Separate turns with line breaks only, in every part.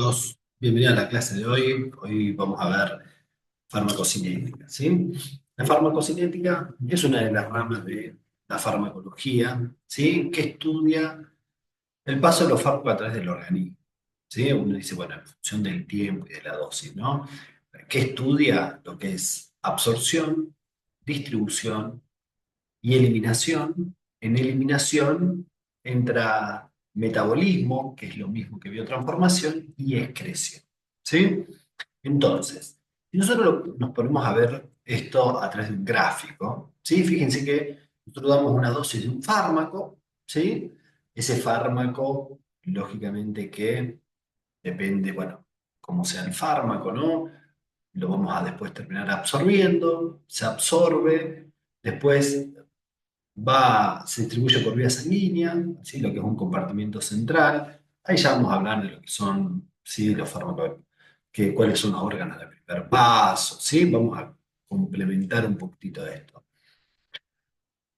Todos, bienvenidos a la clase de hoy. Hoy vamos a ver farmacocinética, ¿sí? La farmacocinética es una de las ramas de la farmacología, ¿sí? Que estudia el paso de los fármacos a través del organismo, ¿sí? Uno dice, bueno, en función del tiempo y de la dosis, ¿no? Que estudia lo que es absorción, distribución y eliminación. En eliminación entra metabolismo, que es lo mismo que biotransformación, y excreción. ¿Sí? Entonces, si nosotros nos ponemos a ver esto a través de un gráfico, ¿sí? Fíjense que nosotros damos una dosis de un fármaco, ¿sí? Ese fármaco, lógicamente que depende, bueno, cómo sea el fármaco, ¿no? Lo vamos a después terminar absorbiendo, se absorbe, después se distribuye por vía sanguínea, ¿sí? Lo que es un compartimiento central. Ahí ya vamos a hablar de lo que son, ¿sí? Los fármacos, cuáles son los órganos de primer paso, ¿sí? Vamos a complementar un poquitito de esto.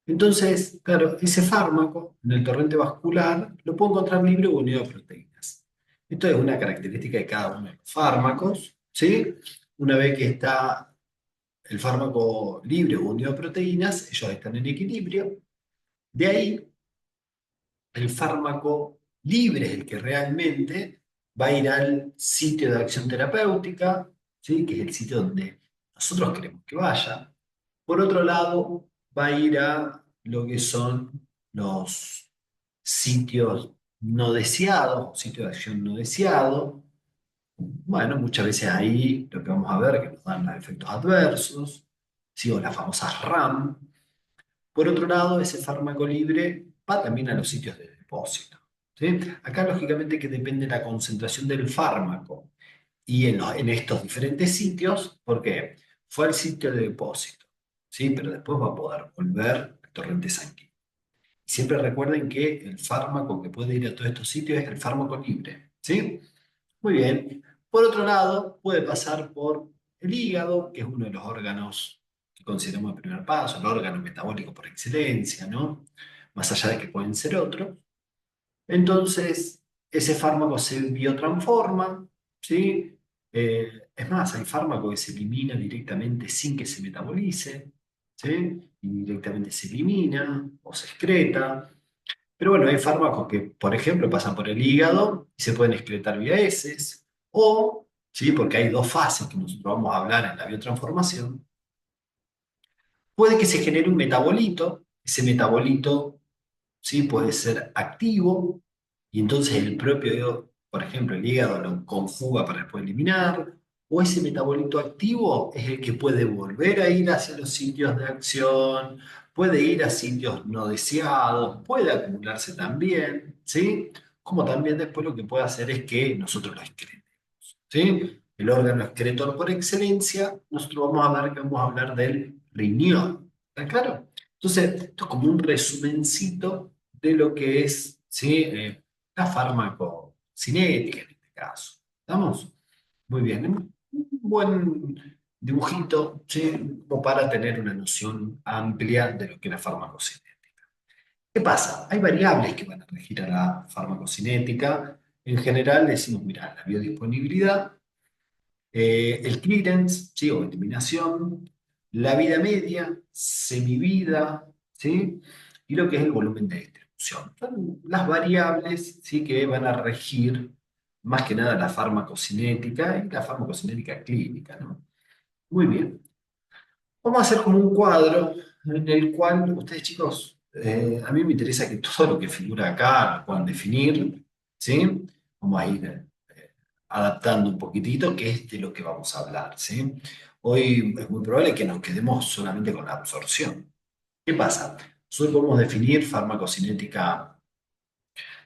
Entonces, claro, ese fármaco en el torrente vascular lo puedo encontrar libre o unido a proteínas. Esto es una característica de cada uno de los fármacos, ¿sí? Una vez que está el fármaco libre o unido a proteínas, ellos están en equilibrio. De ahí el fármaco libre es el que realmente va a ir al sitio de acción terapéutica, ¿sí? Que es el sitio donde nosotros queremos que vaya. Por otro lado, va a ir a lo que son los sitios no deseados, sitios de acción no deseados. Bueno, muchas veces ahí lo que vamos a ver que nos dan los efectos adversos, ¿sí? O las famosas RAM. Por otro lado, ese fármaco libre va también a los sitios de depósito, ¿sí? Acá, lógicamente, que depende la concentración del fármaco y en estos diferentes sitios, porque fue al sitio de depósito, ¿sí? Pero después va a poder volver al torrente sanguíneo. Siempre recuerden que el fármaco que puede ir a todos estos sitios es el fármaco libre, ¿sí? Muy bien. Por otro lado, puede pasar por el hígado, que es uno de los órganos que consideramos el primer paso, el órgano metabólico por excelencia, ¿no? Más allá de que pueden ser otros. Entonces, ese fármaco se biotransforma, ¿sí? Es más, hay fármaco que se elimina directamente sin que se metabolice, ¿sí? Y directamente se elimina o se excreta. Pero bueno, hay fármacos que, por ejemplo, pasan por el hígado y se pueden excretar vía heces, o, ¿sí? Porque hay dos fases que nosotros vamos a hablar en la biotransformación, puede que se genere un metabolito, ese metabolito, ¿sí? Puede ser activo, y entonces el propio, por ejemplo, el hígado lo conjuga para después eliminar, o ese metabolito activo es el que puede volver a ir hacia los sitios de acción, puede ir a sitios no deseados, puede acumularse también, ¿sí? Como también después lo que puede hacer es que nosotros lo excretemos, ¿sí? El órgano excretor por excelencia, nosotros vamos a hablar del riñón, ¿está claro? Entonces, esto es como un resumencito de lo que es, ¿sí? La farmacocinética en este caso. ¿Estamos? Muy bien. Un buen dibujito, ¿sí? Como para tener una noción amplia de lo que es la farmacocinética. ¿Qué pasa? Hay variables que van a regir a la farmacocinética. En general decimos, mira, la biodisponibilidad, el clearance, ¿sí? O eliminación, la vida media, semivida, ¿sí? Y lo que es el volumen de distribución. Son las variables, ¿sí? Que van a regir más que nada la farmacocinética y la farmacocinética clínica, ¿no? Muy bien. Vamos a hacer como un cuadro en el cual ustedes, chicos, a mí me interesa que todo lo que figura acá lo puedan definir, ¿sí? Vamos a ir adaptando un poquitito, que es de lo que vamos a hablar, ¿sí? Hoy es muy probable que nos quedemos solamente con la absorción. ¿Qué pasa? Nosotros podemos definir farmacocinética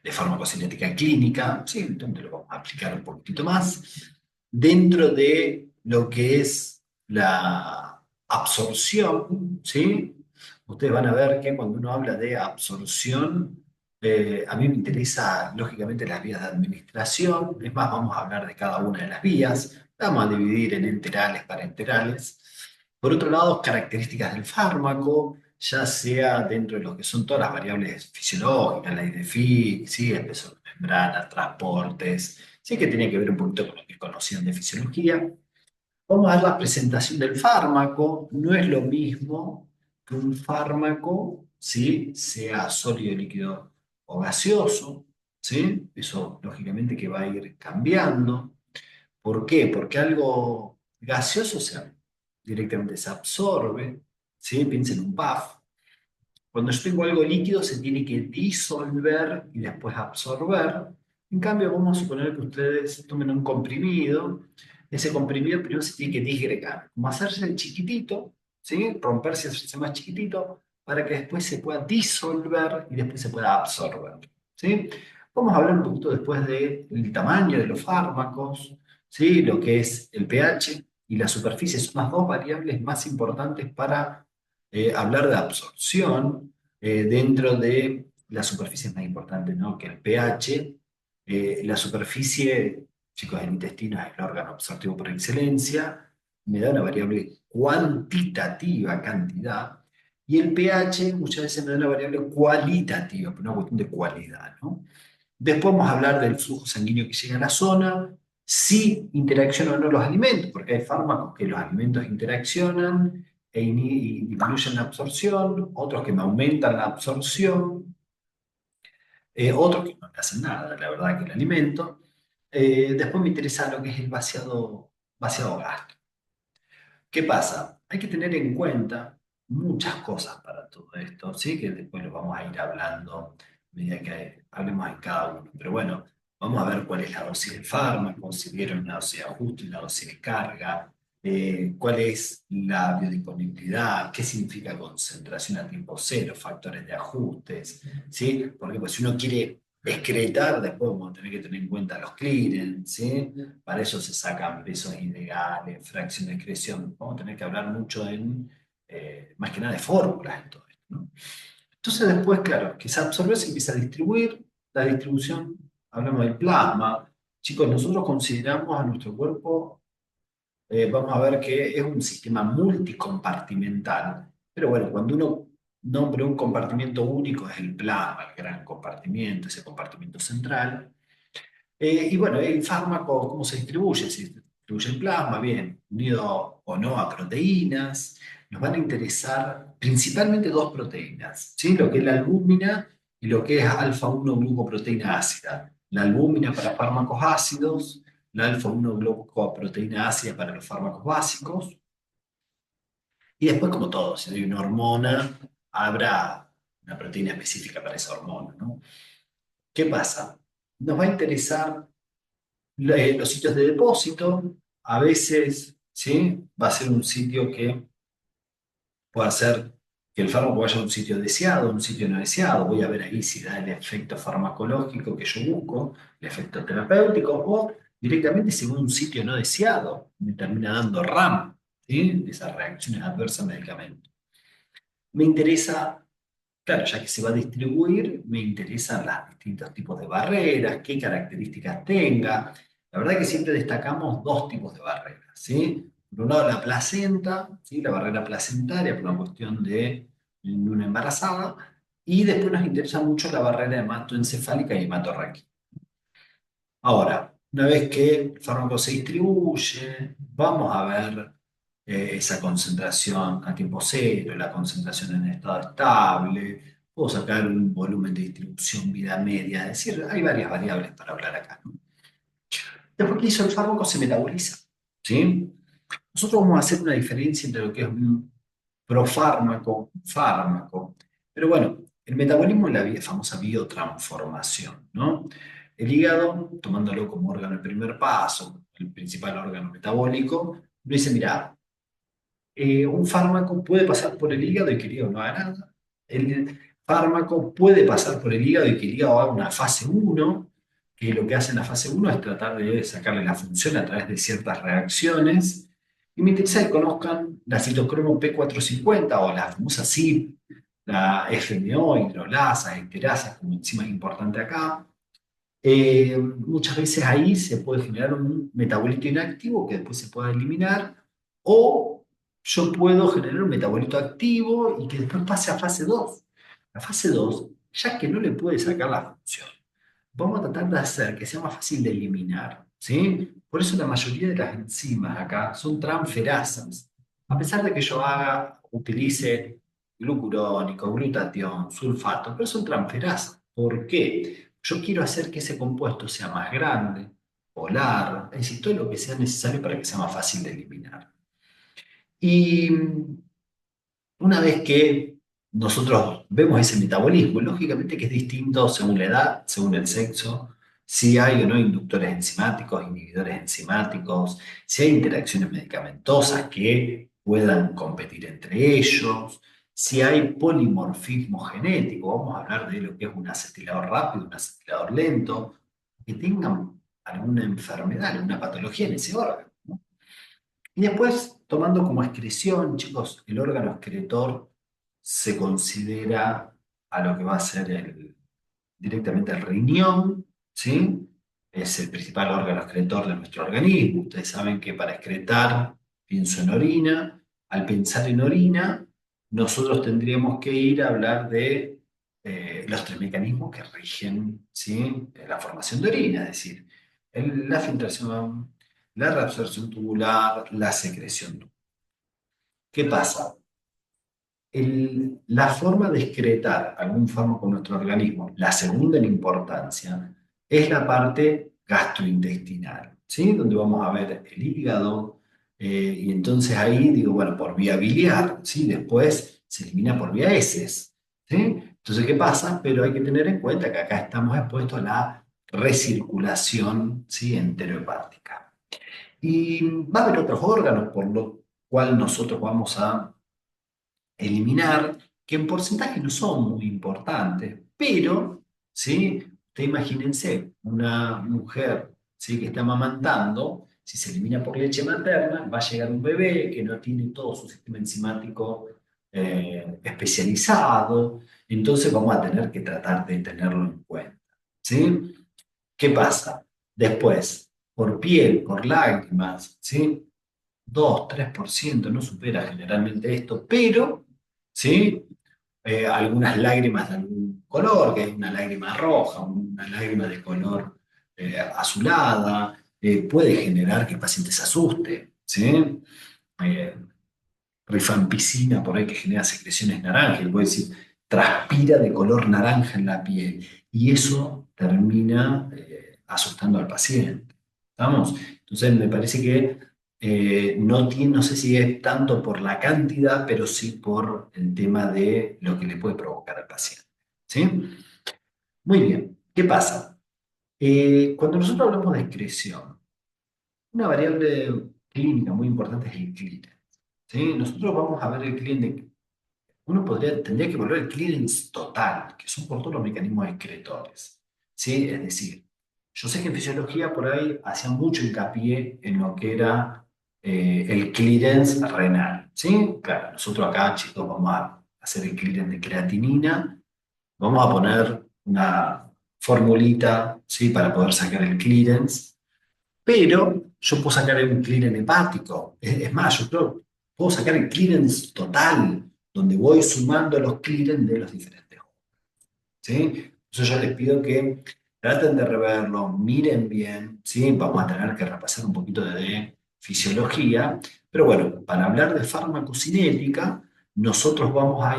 de farmacocinética clínica, ¿sí? Donde lo vamos a aplicar un poquitito más, dentro de lo que es la absorción, ¿sí? Ustedes van a ver que cuando uno habla de absorción, a mí me interesa, lógicamente, las vías de administración. Es más, vamos a hablar de cada una de las vías. Vamos a dividir en enterales, parenterales. Por otro lado, características del fármaco, ya sea dentro de lo que son todas las variables fisiológicas, la IDFIC, ¿sí? El peso membrana, transportes, sí que tiene que ver un poquito con lo que conocían de fisiología. Vamos a ver la presentación del fármaco. No es lo mismo que un fármaco, ¿sí? Sea sólido, líquido o gaseoso, ¿sí? Eso lógicamente que va a ir cambiando. ¿Por qué? Porque algo gaseoso directamente se absorbe, ¿sí? Piensen en un puff. Cuando yo tengo algo líquido se tiene que disolver y después absorber. En cambio, vamos a suponer que ustedes tomen un comprimido. Ese comprimido primero se tiene que disgregar, como hacerse chiquitito, ¿sí? Romperse y hacerse más chiquitito para que después se pueda disolver y después se pueda absorber, ¿sí? Vamos a hablar un poquito después del tamaño de los fármacos, ¿sí? Lo que es el pH y la superficie son las dos variables más importantes para hablar de absorción dentro de la superficie es más importante, ¿no? Que el pH. La superficie, chicos, el intestino es el órgano absortivo por excelencia, me da una variable cuantitativa, cantidad, y el pH muchas veces me da una variable cualitativa, por una cuestión de cualidad, ¿no? Después vamos a hablar del flujo sanguíneo que llega a la zona, si interaccionan o no los alimentos, porque hay fármacos que los alimentos interaccionan y disminuyen la absorción, otros que me aumentan la absorción, otros que no me hacen nada, la verdad, que el alimento. Después me interesa lo que es el vaciado gástrico. ¿Qué pasa? Hay que tener en cuenta muchas cosas para todo esto, ¿sí? Que después lo vamos a ir hablando a medida que hablemos en cada uno. Pero bueno, vamos a ver cuál es la dosis del fármaco, si vieron una dosis de ajuste, una dosis de carga, cuál es la biodisponibilidad, qué significa concentración a tiempo cero, factores de ajustes, ¿sí? Porque pues, si uno quiere excretar, después vamos a tener que tener en cuenta los clearance, ¿sí? Para eso se sacan pesos ideales, fracción de excreción. Vamos a tener que hablar mucho más que nada de fórmulas en todo esto, ¿no? Entonces después, claro, que se absorbe, se empieza a distribuir. La distribución, hablamos del plasma. Chicos, nosotros consideramos a nuestro cuerpo, vamos a ver que es un sistema multicompartimental. Pero bueno, cuando uno nombra un compartimento único, es el plasma, el gran compartimento, ese compartimento central. Y bueno, el fármaco, ¿cómo se distribuye? Se distribuye en plasma, bien, unido o no a proteínas. Nos van a interesar principalmente dos proteínas, ¿sí? Lo que es la albúmina y lo que es alfa-1 glucoproteína ácida. La albúmina para fármacos ácidos, la alfa-1 glucoproteína ácida para los fármacos básicos. Y después, como todo, si hay una hormona, habrá una proteína específica para esa hormona, ¿no? ¿Qué pasa? Nos va a interesar los sitios de depósito, a veces, ¿sí? Va a ser un sitio que puede hacer que el fármaco vaya a un sitio deseado, un sitio no deseado. Voy a ver ahí si da el efecto farmacológico que yo busco, el efecto terapéutico, o directamente si va a un sitio no deseado, me termina dando RAM, ¿sí? Esas reacciones adversas al medicamento. Me interesa, claro, ya que se va a distribuir, me interesan los distintos tipos de barreras, qué características tenga. La verdad que siempre destacamos dos tipos de barreras, ¿sí? Por un lado, la placenta, ¿sí? La barrera placentaria, por una cuestión de una embarazada, y después nos interesa mucho la barrera hematoencefálica y hematorráquica. Ahora, una vez que el fármaco se distribuye, vamos a ver esa concentración a tiempo cero, la concentración en estado estable, puedo sacar un volumen de distribución vida media, es decir, hay varias variables para hablar acá, ¿no? Después que hizo el fármaco se metaboliza, ¿sí? Nosotros vamos a hacer una diferencia entre lo que es un profármaco, un fármaco, pero bueno, el metabolismo es la famosa biotransformación, ¿no? El hígado, tomándolo como órgano de primer paso, el principal órgano metabólico, uno dice, mira, un fármaco puede pasar por el hígado y que el hígado no haga nada. El fármaco puede pasar por el hígado y que el hígado haga una fase uno, que lo que hace en la fase uno es tratar de sacarle la función a través de ciertas reacciones. Y me interesa que conozcan la citocromo P450 o la famosa CYP, la FMO, hidrolasas, esterasas, como encima es importante acá. Muchas veces ahí se puede generar un metabolito inactivo que después se pueda eliminar, o yo puedo generar un metabolito activo y que después pase a fase 2. La fase 2 ya que no le puede sacar la función, vamos a tratar de hacer que sea más fácil de eliminar, ¿sí? Por eso la mayoría de las enzimas acá son transferasas. A pesar de que yo utilice glucurónico, glutatión, sulfato, pero son transferasas. ¿Por qué? Yo quiero hacer que ese compuesto sea más grande, polar, es decir, todo lo que sea necesario para que sea más fácil de eliminar. Y una vez que nosotros vemos ese metabolismo, lógicamente que es distinto según la edad, según el sexo, si hay o no inductores enzimáticos, inhibidores enzimáticos, si hay interacciones medicamentosas que puedan competir entre ellos, si hay polimorfismo genético, vamos a hablar de lo que es un acetilador rápido, un acetilador lento, que tengan alguna enfermedad, alguna patología en ese órgano, ¿no? Y después, tomando como excreción, chicos, el órgano excretor se considera a lo que va a ser directamente el riñón, ¿sí? Es el principal órgano excretor de nuestro organismo. Ustedes saben que para excretar, pienso en orina. Al pensar en orina, nosotros tendríamos que ir a hablar de los tres mecanismos que rigen, ¿sí? La formación de orina, es decir, la filtración, la reabsorción tubular, la secreción tubular. ¿Qué pasa? La forma de excretar algún fármaco en nuestro organismo, la segunda en importancia, es la parte gastrointestinal, ¿sí? Donde vamos a ver el hígado, y entonces ahí digo, bueno, por vía biliar, ¿sí? Después se elimina por vía heces, ¿sí? Entonces, ¿qué pasa? Pero hay que tener en cuenta que acá estamos expuestos a la recirculación, ¿sí? Enterohepática. Y va a haber otros órganos por lo cual nosotros vamos a eliminar, que en porcentaje no son muy importantes, pero, ¿sí? Usted imagínense, una mujer, ¿sí? Que está amamantando, si se elimina por leche materna, va a llegar un bebé que no tiene todo su sistema enzimático especializado, entonces vamos a tener que tratar de tenerlo en cuenta, ¿sí? ¿Qué pasa? Después, por piel, por lágrimas, ¿sí? 2-3% no supera generalmente esto, pero, ¿sí? Algunas lágrimas de algún color, que es una lágrima roja, una lágrima de color azulada, puede generar que el paciente se asuste, ¿sí? Eh, Rifampicina por ahí que genera secreciones naranjas, y puede decir, transpira de color naranja en la piel, y eso termina asustando al paciente. ¿Estamos? Entonces me parece que no sé si es tanto por la cantidad, pero sí por el tema de lo que le puede provocar al paciente. ¿Sí? Muy bien. ¿Qué pasa? Cuando nosotros hablamos de excreción, una variable clínica muy importante es el clearance. ¿Sí? Nosotros vamos a ver el clearance. Tendría que volver el clearance total, que son por todos los mecanismos excretores. ¿Sí? Es decir, yo sé que en fisiología por ahí hacía mucho hincapié en lo que era el clearance renal. ¿Sí? Claro, nosotros acá, chicos, vamos a hacer el clearance de creatinina, vamos a poner una formulita, ¿sí? Para poder sacar el clearance, pero yo puedo sacar un clearance hepático. Es más, yo creo, puedo sacar el clearance total, donde voy sumando los clearance de los diferentes órganos, ¿sí? Entonces yo les pido que traten de reverlo, miren bien, ¿sí? Vamos a tener que repasar un poquito de fisiología, pero bueno, para hablar de farmacocinética, nosotros vamos a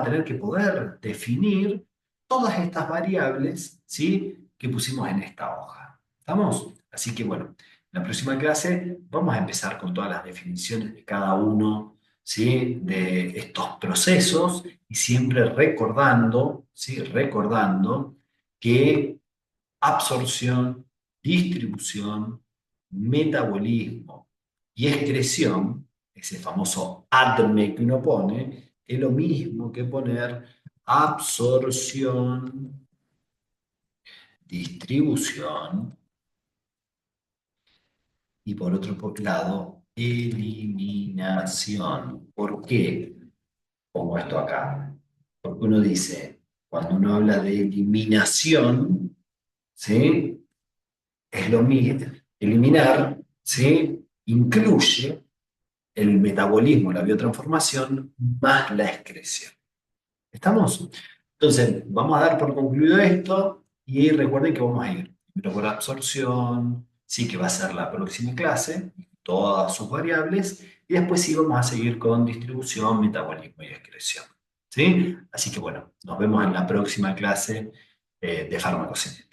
tener que poder definir todas estas variables, ¿sí? Que pusimos en esta hoja. ¿Estamos? Así que bueno, en la próxima clase vamos a empezar con todas las definiciones de cada uno, ¿sí? De estos procesos, y siempre recordando, ¿sí? Recordando que absorción, distribución, metabolismo y excreción, ese famoso ADME que uno pone, es lo mismo que poner absorción, distribución y por otro lado, eliminación. ¿Por qué pongo esto acá? Porque uno dice, cuando uno habla de eliminación, ¿sí? Es lo mismo. Eliminar, ¿sí? Incluye el metabolismo, la biotransformación, más la excreción. ¿Estamos? Entonces, vamos a dar por concluido esto. Y recuerden que vamos a ir primero por absorción, sí que va a ser la próxima clase, todas sus variables, y después sí vamos a seguir con distribución, metabolismo y excreción. ¿Sí? Así que bueno, nos vemos en la próxima clase de farmacocinética.